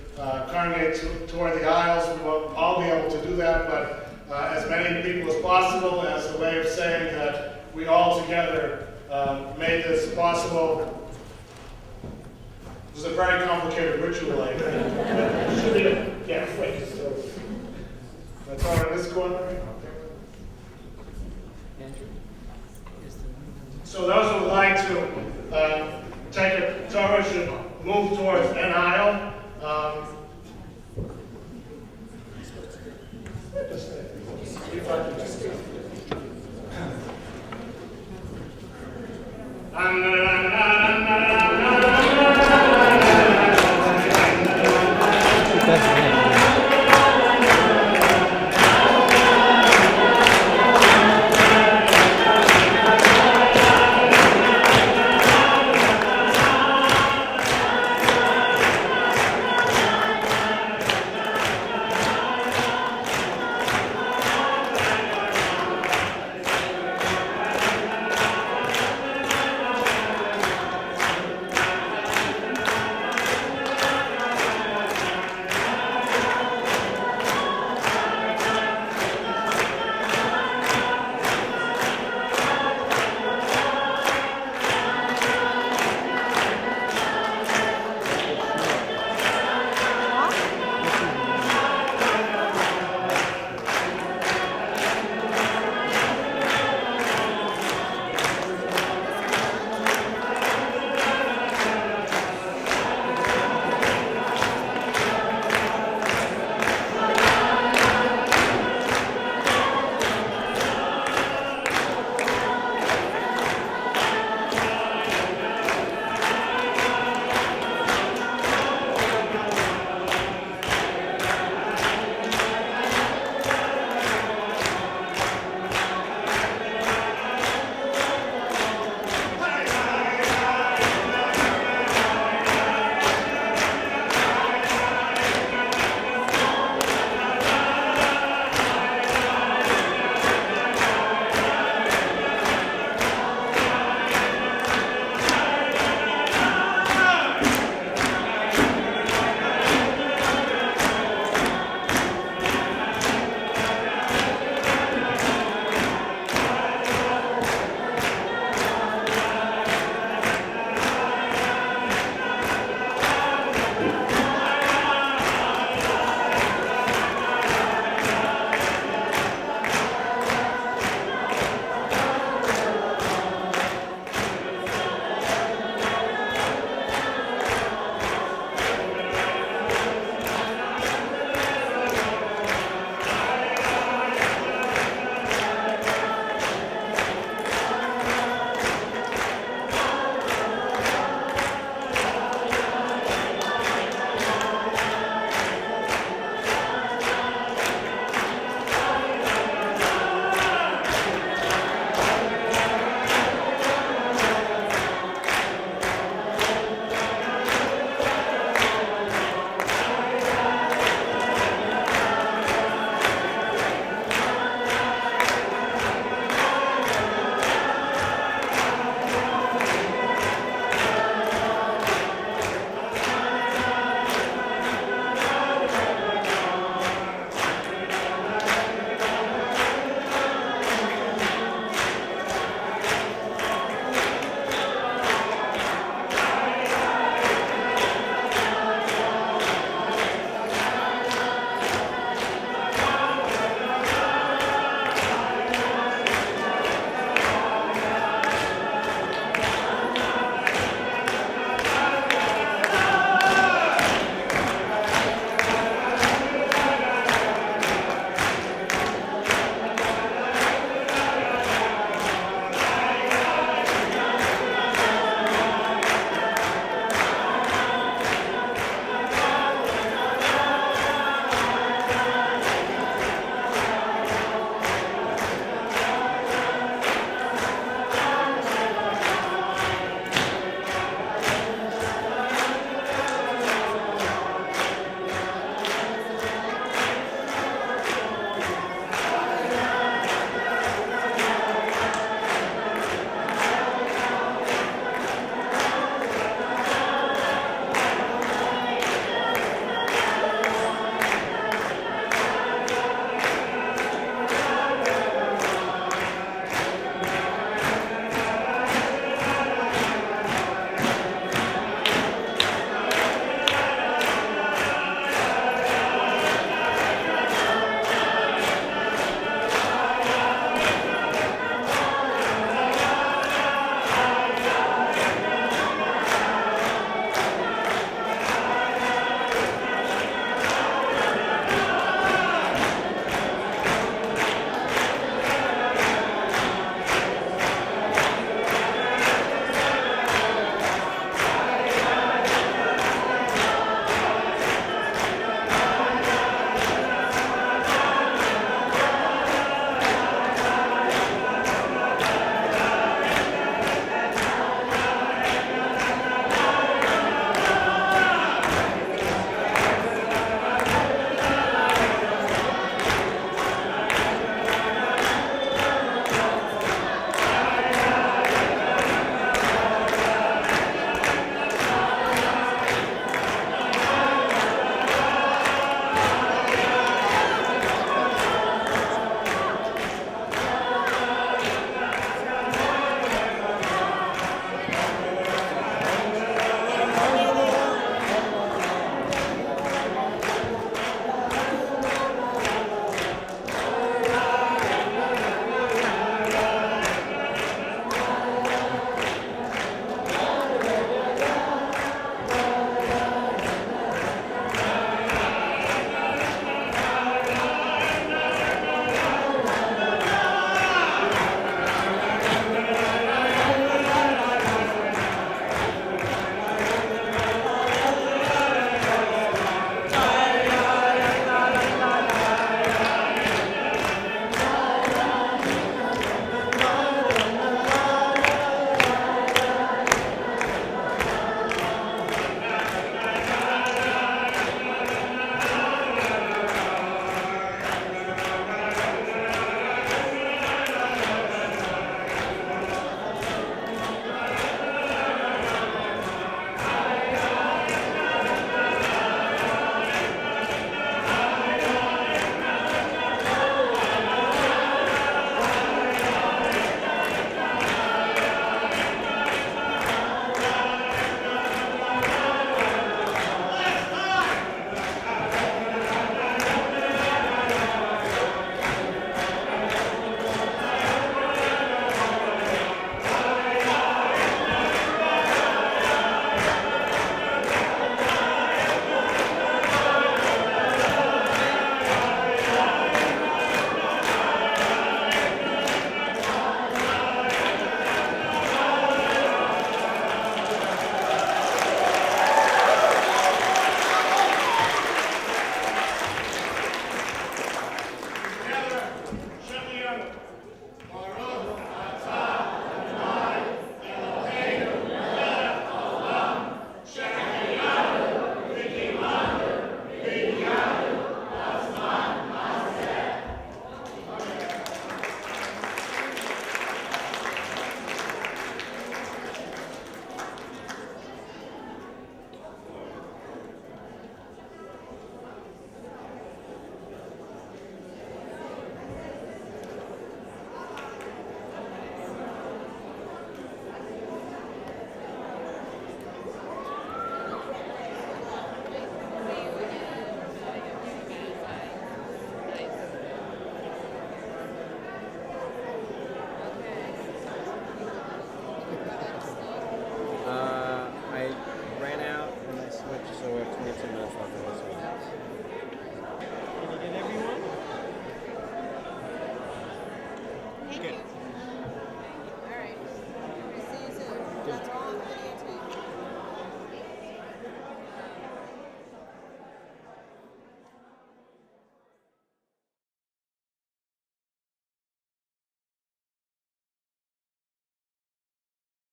S4: congregate toward the aisles. We won't all be able to do that, but as many people as possible, as a way of saying that we all together made this possible. This is a very complicated ritual, I think. Yeah, wait. That's all in this corner. So those who would like to take a Torah should move towards an aisle.